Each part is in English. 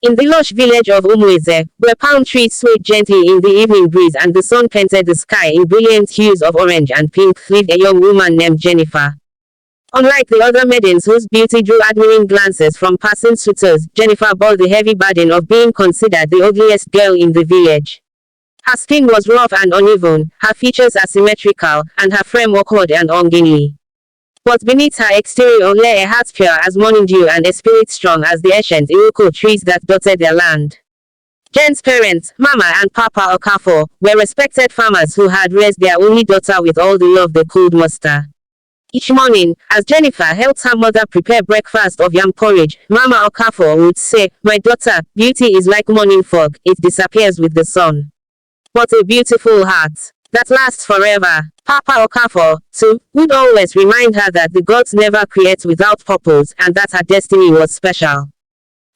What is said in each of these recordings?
In the lush village of Umueze, where palm trees swayed gently in the evening breeze and the sun painted the sky in brilliant hues of orange and pink, lived a young woman named Jennifer. Unlike the other maidens whose beauty drew admiring glances from passing suitors, Jennifer bore the heavy burden of being considered the ugliest girl in the village. Her skin was rough and uneven, her features asymmetrical, and her frame awkward and ungainly. But beneath her exterior lay a heart pure as morning dew and a spirit strong as the ancient iroko trees that dotted their land. Jen's parents, Mama and Papa Okafor, were respected farmers who had raised their only daughter with all the love they could muster. Each morning, as Jennifer helped her mother prepare breakfast of yam porridge, Mama Okafor would say, "My daughter, beauty is like morning fog, it disappears with the sun. What a beautiful heart that lasts forever." Papa Okafor, too, would always remind her that the gods never create without purpose and that her destiny was special.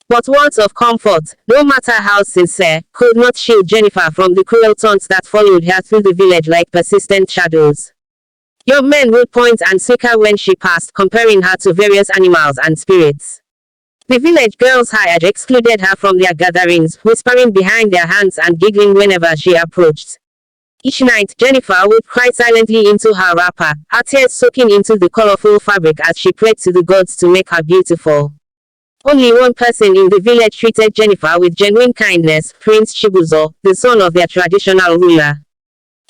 But words of comfort, no matter how sincere, could not shield Jennifer from the cruel taunts that followed her through the village like persistent shadows. Young men would point and seek her when she passed, comparing her to various animals and spirits. The village girls hired excluded her from their gatherings, whispering behind their hands and giggling whenever she approached. Each night, Jennifer would cry silently into her wrapper, her tears soaking into the colorful fabric as she prayed to the gods to make her beautiful. Only one person in the village treated Jennifer with genuine kindness, Prince Chibuzo, the son of their traditional ruler.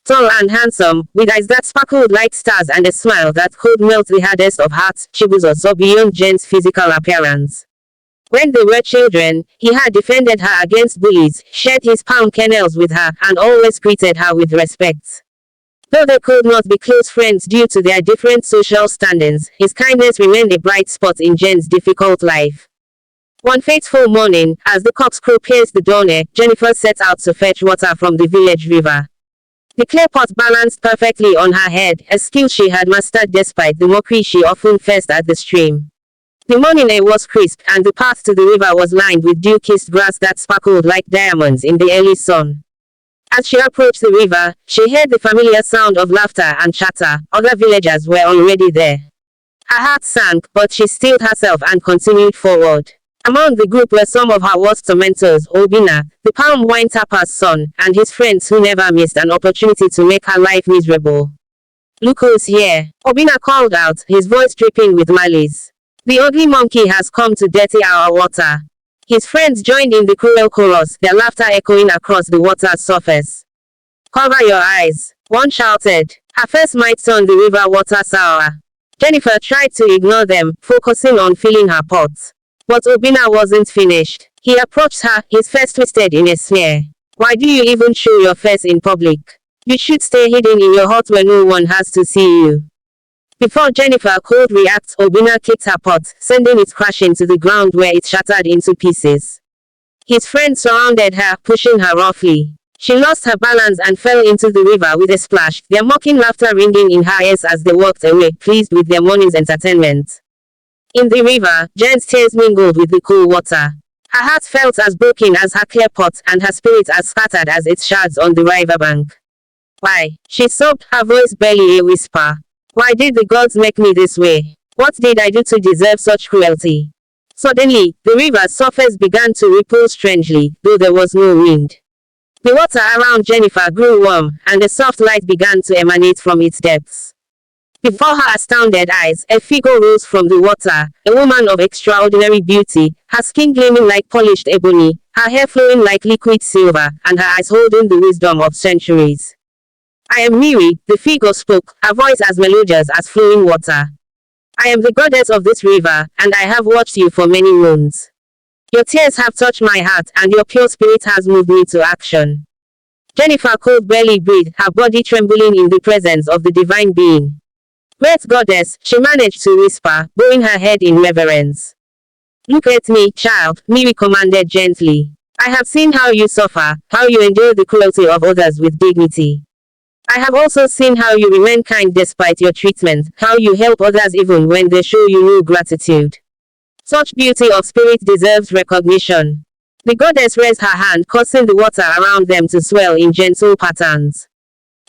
Tall and handsome, with eyes that sparkled like stars and a smile that could melt the hardest of hearts, Chibuzo saw beyond Jen's physical appearance. When they were children, he had defended her against bullies, shared his palm kennels with her, and always greeted her with respect. Though they could not be close friends due to their different social standings, his kindness remained a bright spot in Jen's difficult life. One fateful morning, as the cock's crow pierced the dawn air, Jennifer set out to fetch water from the village river. The clay pot balanced perfectly on her head, a skill she had mastered despite the mockery she often faced at the stream. The morning air was crisp, and the path to the river was lined with dew-kissed grass that sparkled like diamonds in the early sun. As she approached the river, she heard the familiar sound of laughter and chatter. Other villagers were already there. Her heart sank, but she steeled herself and continued forward. Among the group were some of her worst tormentors, Obina, the palm wine tapper's son, and his friends who never missed an opportunity to make her life miserable. "Look who's here," Obina called out, his voice dripping with malice. "The ugly monkey has come to dirty our water." His friends joined in the cruel chorus, their laughter echoing across the water's surface. "Cover your eyes," one shouted. Her face might turn the river water sour. Jennifer tried to ignore them, focusing on filling her pot. But Obina wasn't finished. He approached her, his face twisted in a sneer. "Why do you even show your face in public? You should stay hidden in your hut where no one has to see you." Before Jennifer could react, Obina kicked her pot, sending it crashing to the ground where it shattered into pieces. His friends surrounded her, pushing her roughly. She lost her balance and fell into the river with a splash, their mocking laughter ringing in her ears as they walked away, pleased with their morning's entertainment. In the river, Jen's tears mingled with the cool water. Her heart felt as broken as her clay pot, and her spirit as scattered as its shards on the riverbank. "Why?" she sobbed, her voice barely a whisper. "Why did the gods make me this way? What did I do to deserve such cruelty?" Suddenly, the river's surface began to ripple strangely, though there was no wind. The water around Jennifer grew warm, and a soft light began to emanate from its depths. Before her astounded eyes, a figure rose from the water, a woman of extraordinary beauty, her skin gleaming like polished ebony, her hair flowing like liquid silver, and her eyes holding the wisdom of centuries. "I am Miri," the figure spoke, her voice as melodious as flowing water. "I am the goddess of this river, and I have watched you for many moons. Your tears have touched my heart, and your pure spirit has moved me to action." Jennifer could barely breathe, her body trembling in the presence of the divine being. "Great goddess," she managed to whisper, bowing her head in reverence. "Look at me, child," Miri commanded gently. "I have seen how you suffer, how you endure the cruelty of others with dignity. I have also seen how you remain kind despite your treatment, how you help others even when they show you no gratitude. Such beauty of spirit deserves recognition." The goddess raised her hand, causing the water around them to swell in gentle patterns.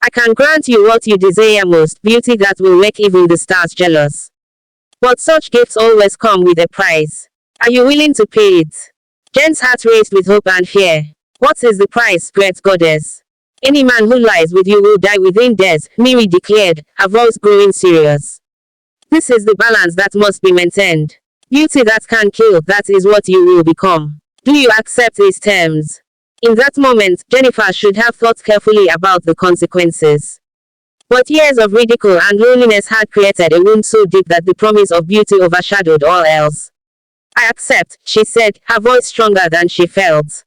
"I can grant you what you desire most, beauty that will make even the stars jealous. But such gifts always come with a price. Are you willing to pay it?" Jen's heart raced with hope and fear. What is the price, great goddess? Any man who lies with you will die within days, Miri declared, her voice growing serious. This is the balance that must be maintained. Beauty that can kill, that is what you will become. Do you accept these terms? In that moment, Jennifer should have thought carefully about the consequences. But years of ridicule and loneliness had created a wound so deep that the promise of beauty overshadowed all else. I accept, she said, her voice stronger than she felt.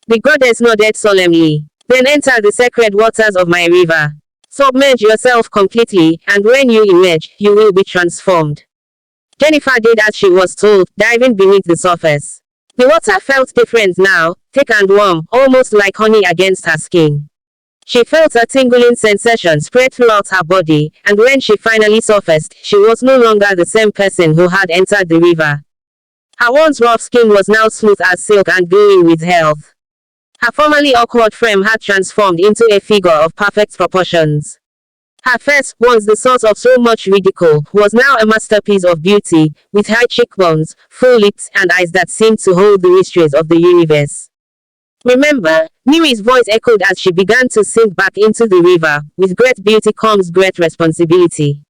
The goddess nodded solemnly. Then enter the sacred waters of my river. Submerge yourself completely, and when you emerge, you will be transformed. Jennifer did as she was told, diving beneath the surface. The water felt different now, thick and warm, almost like honey against her skin. She felt a tingling sensation spread throughout her body, and when she finally surfaced, she was no longer the same person who had entered the river. Her once rough skin was now smooth as silk and glowing with health. Her formerly awkward frame had transformed into a figure of perfect proportions. Her face, once the source of so much ridicule, was now a masterpiece of beauty, with high cheekbones, full lips, and eyes that seemed to hold the mysteries of the universe. Remember, Miri's voice echoed as she began to sink back into the river. With great beauty comes great responsibility.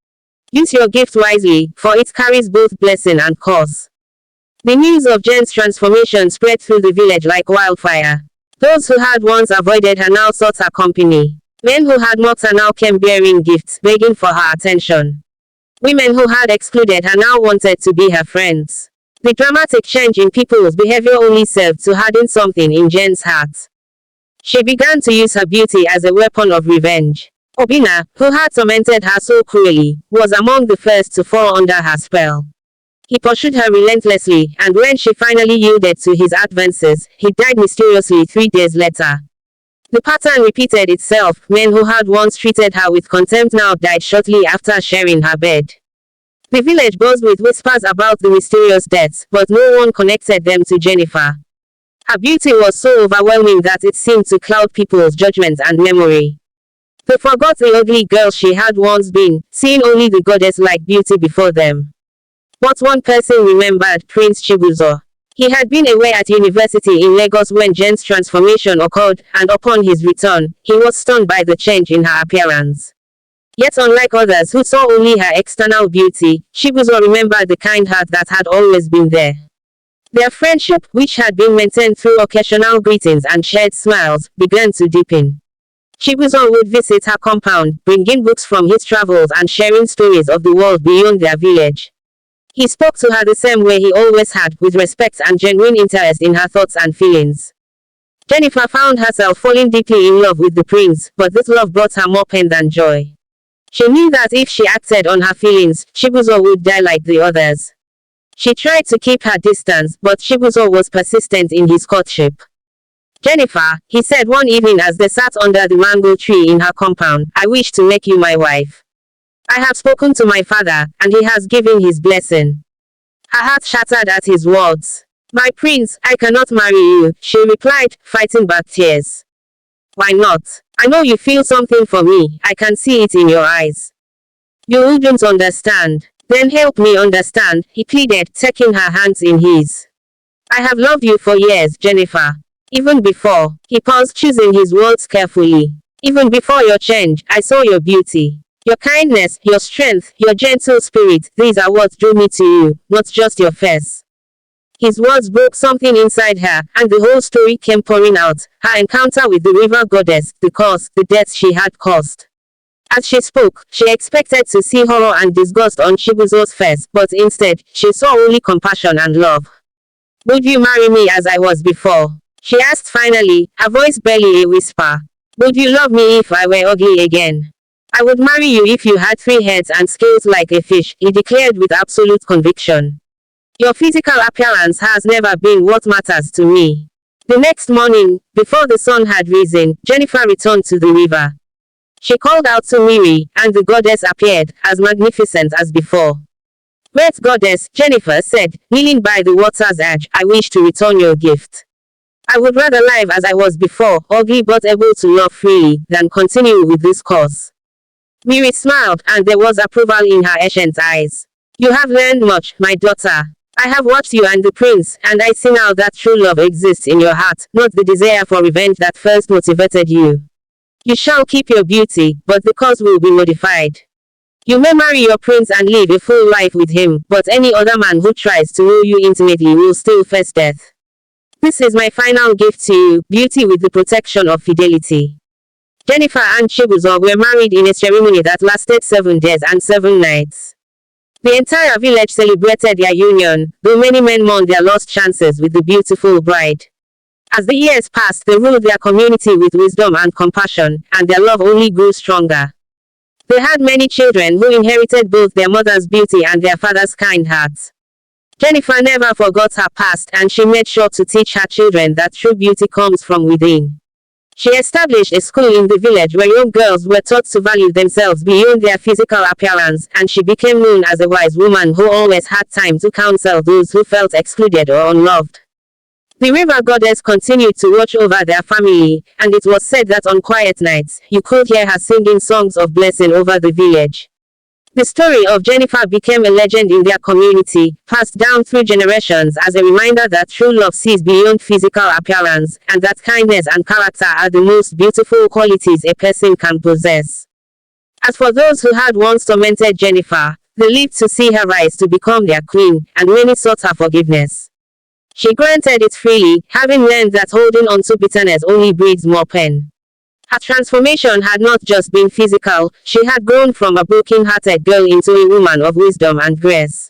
Use your gift wisely, for it carries both blessing and curse. The news of Jen's transformation spread through the village like wildfire. Those who had once avoided her now sought her company. Men who had mocked her now came bearing gifts, begging for her attention. Women who had excluded her now wanted to be her friends. The dramatic change in people's behavior only served to harden something in Jen's heart. She began to use her beauty as a weapon of revenge. Obinna, who had tormented her so cruelly, was among the first to fall under her spell. He pursued her relentlessly, and when she finally yielded to his advances, he died mysteriously 3 days later. The pattern repeated itself. Men who had once treated her with contempt now died shortly after sharing her bed. The village buzzed with whispers about the mysterious deaths, but no one connected them to Jennifer. Her beauty was so overwhelming that it seemed to cloud people's judgment and memory. They forgot the ugly girl she had once been, seeing only the goddess-like beauty before them. But one person remembered, Prince Chibuzo. He had been away at university in Lagos when Jen's transformation occurred, and upon his return, he was stunned by the change in her appearance. Yet unlike others who saw only her external beauty, Chibuzo remembered the kind heart that had always been there. Their friendship, which had been maintained through occasional greetings and shared smiles, began to deepen. Chibuzo would visit her compound, bringing books from his travels and sharing stories of the world beyond their village. He spoke to her the same way he always had, with respect and genuine interest in her thoughts and feelings. Jennifer found herself falling deeply in love with the prince, but this love brought her more pain than joy. She knew that if she acted on her feelings, Chibuzo would die like the others. She tried to keep her distance, but Chibuzo was persistent in his courtship. Jennifer, he said one evening as they sat under the mango tree in her compound, I wish to make you my wife. I have spoken to my father, and he has given his blessing. Her heart shattered at his words. My prince, I cannot marry you, she replied, fighting back tears. Why not? I know you feel something for me, I can see it in your eyes. You wouldn't understand. Then help me understand, he pleaded, taking her hands in his. I have loved you for years, Jennifer. Even before, he paused, choosing his words carefully. Even before your change, I saw your beauty. Your kindness, your strength, your gentle spirit, these are what drew me to you, not just your face. His words broke something inside her, and the whole story came pouring out, her encounter with the river goddess, the cause, the death she had caused. As she spoke, she expected to see horror and disgust on Chibuzo's face, but instead, she saw only compassion and love. Would you marry me as I was before? She asked finally, her voice barely a whisper. Would you love me if I were ugly again? I would marry you if you had 3 heads and scales like a fish, he declared with absolute conviction. Your physical appearance has never been what matters to me. The next morning, before the sun had risen, Jennifer returned to the river. She called out to Miri, and the goddess appeared, as magnificent as before. Great goddess, Jennifer said, kneeling by the water's edge, I wish to return your gift. I would rather live as I was before, ugly but able to love freely, than continue with this course. Miri smiled, and there was approval in her ancient eyes. You have learned much, my daughter. I have watched you and the prince, and I see now that true love exists in your heart, not the desire for revenge that first motivated you. You shall keep your beauty, but the cause will be modified. You may marry your prince and live a full life with him, but any other man who tries to know you intimately will still face death. This is my final gift to you, beauty with the protection of fidelity. Jennifer and Chibuzo were married in a ceremony that lasted 7 days and 7 nights. The entire village celebrated their union, though many men mourned their lost chances with the beautiful bride. As the years passed, they ruled their community with wisdom and compassion, and their love only grew stronger. They had many children who inherited both their mother's beauty and their father's kind hearts. Jennifer never forgot her past, and she made sure to teach her children that true beauty comes from within. She established a school in the village where young girls were taught to value themselves beyond their physical appearance, and she became known as a wise woman who always had time to counsel those who felt excluded or unloved. The river goddess continued to watch over their family, and it was said that on quiet nights, you could hear her singing songs of blessing over the village. The story of Jennifer became a legend in their community, passed down through generations as a reminder that true love sees beyond physical appearance, and that kindness and character are the most beautiful qualities a person can possess. As for those who had once tormented Jennifer, they lived to see her rise to become their queen, and many sought her forgiveness. She granted it freely, having learned that holding on to bitterness only breeds more pain. Her transformation had not just been physical, she had grown from a broken-hearted girl into a woman of wisdom and grace.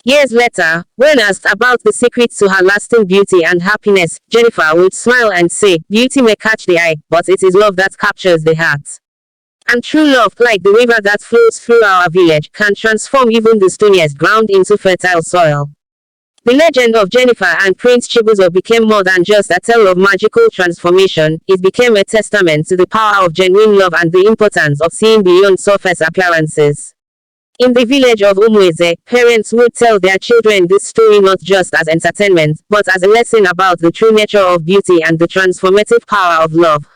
Years later, when asked about the secret to her lasting beauty and happiness, Jennifer would smile and say, "Beauty may catch the eye, but it is love that captures the heart." And true love, like the river that flows through our village, can transform even the stoniest ground into fertile soil. The legend of Jennifer and Prince Chibuzo became more than just a tale of magical transformation. It became a testament to the power of genuine love and the importance of seeing beyond surface appearances. In the village of Umueze, parents would tell their children this story not just as entertainment, but as a lesson about the true nature of beauty and the transformative power of love.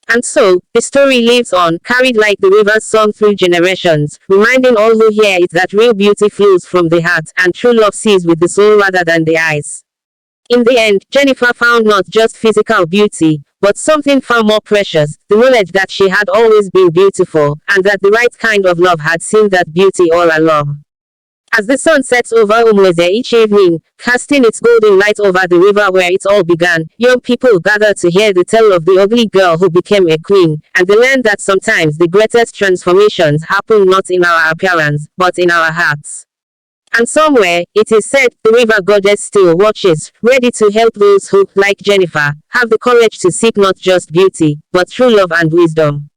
And so, the story lives on, carried like the river's song through generations, reminding all who hear it that real beauty flows from the heart, and true love sees with the soul rather than the eyes. In the end, Jennifer found not just physical beauty, but something far more precious, the knowledge that she had always been beautiful, and that the right kind of love had seen that beauty all along. As the sun sets over Umueze each evening, casting its golden light over the river where it all began, young people gather to hear the tale of the ugly girl who became a queen, and they learn that sometimes the greatest transformations happen not in our appearance, but in our hearts. And somewhere, it is said, the river goddess still watches, ready to help those who, like Jennifer, have the courage to seek not just beauty, but true love and wisdom.